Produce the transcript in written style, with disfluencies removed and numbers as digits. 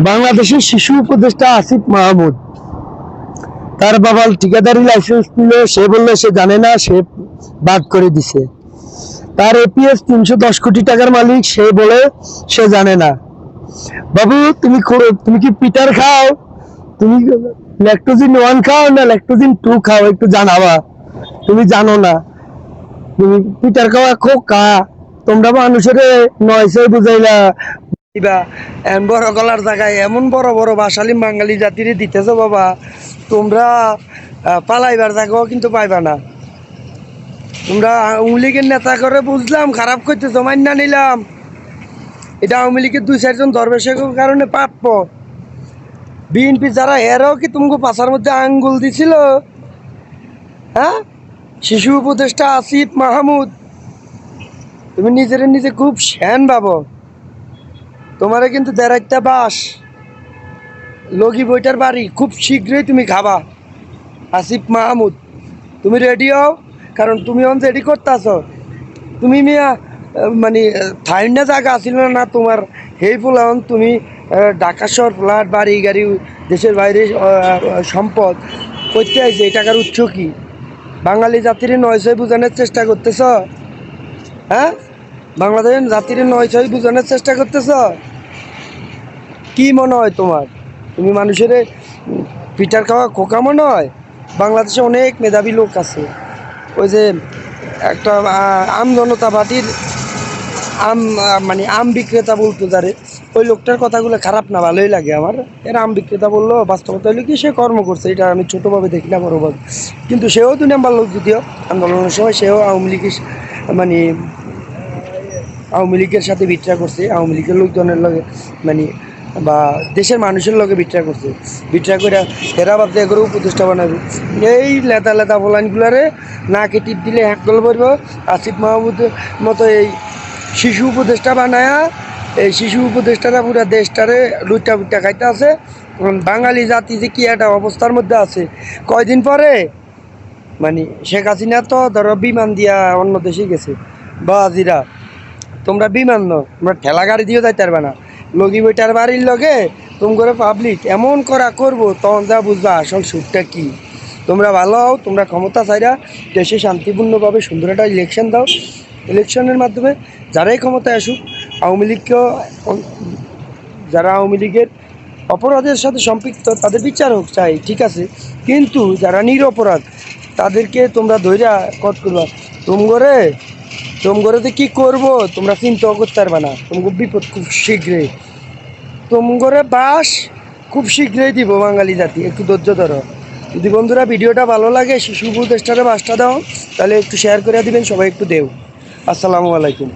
বাংলাদেশের শিশু উপদেষ্টা আসিফ মাহমুদ, তার বাবা ঠিকাদারি লাইসেন্স নিল, সে বললো সে জানে না, সে বাদ করে দিছে। তার এপিএস 310 কোটি টাকার মালিক, সে বলে সে জানে না। বাবু, তুমি কি পিটার খাও? তুমি ল্যাকটোজিন 1 খাও না ল্যাকটোজিন 2 খাও? একটু জানাবা। তুমি জানো না, তুমি পিটার খাওয়া খোকা। তোমরা মানুষের নয়সে বুঝাইলা বড় গলার জায়গায় এমন বড় বড় বাসালিম বাঙালি জাতির দিতেছো বাবা। তোমরা পালাইবার জায়গাও কিন্তু পাইবা না। তোমরা আওয়ামী লীগের নেতা করে বুঝলাম খারাপ করতেছো, মান্না নিলাম। এটা আওয়ামী লীগের 2-4 জন দরবেশের কারণে প্রাপ্য। বিএনপি যারা এরাও কি তোমাকে পাশার মধ্যে আঙ্গুল দিছিল? হ্যাঁ, শিশু উপদেষ্টা আসিফ মাহমুদ, তুমি নিজে খুব শ্যান ভাবো। তোমারে কিন্তু দেড়াইটা বাস লগি বইটার বাড়ি খুব শীঘ্রই তুমি খাবা। আসিফ মাহমুদ, তুমি রেডি হও, কারণ তুমি অন রেডি করতেছ। তুমি মিয়া মানে থাইন্ডা জায়গা আসিল না তোমার, হেই ফুলান তুমি ঢাকা শহর ফ্ল্যাট বাড়ি গাড়ি দেশের বাইরে সম্পদ করতে আইছে। এই টাকার উৎস কি? বাঙালি জাতির নয়ছয় বোঝানোর চেষ্টা করতেছ? হ্যাঁ, বাংলাদেশের জাতির নয়ছয় বোঝানোর চেষ্টা করতেছ? কি মনে হয় তোমার? তুমি মানুষের পিটার খাওয়া খোকা মনে হয়? বাংলাদেশে অনেক মেধাবী লোক আছে। ওই যে একটা আম জনতা পার্টির মানে আম বিক্রেতা বলতো যারে, ওই লোকটার কথাগুলো খারাপ না, ভালোই লাগে আমার। এর আম বিক্রেতা বললো, বাস্তবতা হলো কি সে কর্ম করছে, এটা আমি ছোটোভাবে দেখি না, বড়োভাবে। কিন্তু সেও 2 নাম্বার লোক, যদিও আন্দোলনের সময় সেও আওয়ামী লীগের মানে আওয়ামী লীগের সাথে বিট্রা করছে, আওয়ামী লীগের লোকজনের লগে মানে বা দেশের মানুষের লগে বিট্রা করছে। বিট্রা করে এরা ভাবছে এগুলো উপদেষ্টা বানাবে। এই লেতা ফলানগুলারে না কেটে দিলে হ্যাকল পড়ব। আসিফ মাহমুদের মতো এই শিশু উপদেষ্টা বানায়া, এই শিশু উপদেষ্টারা পুরো দেশটারে লুটা খাইতে আছে। বাঙালি জাতি যে কি একটা অবস্থার মধ্যে আছে। কয়দিন পরে মানে শেখ হাসিনা তো ধরো বিমান দিয়া অন্য দেশে গেছে, বাজিরা তোমরা বিমান ন, তোমরা ঠেলা গাড়ি দিয়েও যাইতে পারবে না। লগি বইটার বাড়ির লগে তুমি করে পাবলিক এমন করবো, তখন যা বুঝবা আসল সুখটা কি। তোমরা ভালো হও, তোমরা ক্ষমতা চাইরা দেশে শান্তিপূর্ণভাবে সুন্দর একটা ইলেকশন দাও। ইলেকশনের মাধ্যমে যারাই ক্ষমতায় আসুক, আওয়ামী লীগকেও, যারা আওয়ামী লীগের অপরাধের সাথে সম্পৃক্ত তাদের বিচার হোক চাই, ঠিক আছে। কিন্তু যারা নিরপরাধ তাদেরকে তোমরা ধৈর্য কট করবা। তোমগরে কি করবো তোমরা চিন্তাও করতে পারবে না। তোমাকে বিপদ খুব শীঘ্রই, তোমগরে বাস খুব শীঘ্রই দিব বাঙালি জাতি। একটু ধৈর্য ধরো। যদি বন্ধুরা ভিডিওটা ভালো লাগে, শিশু উপদেষ্টারে বাসটা দাও, তাহলে একটু শেয়ার করে দিবেন, সবাই একটু দেও। আসসালামু আলাইকুম।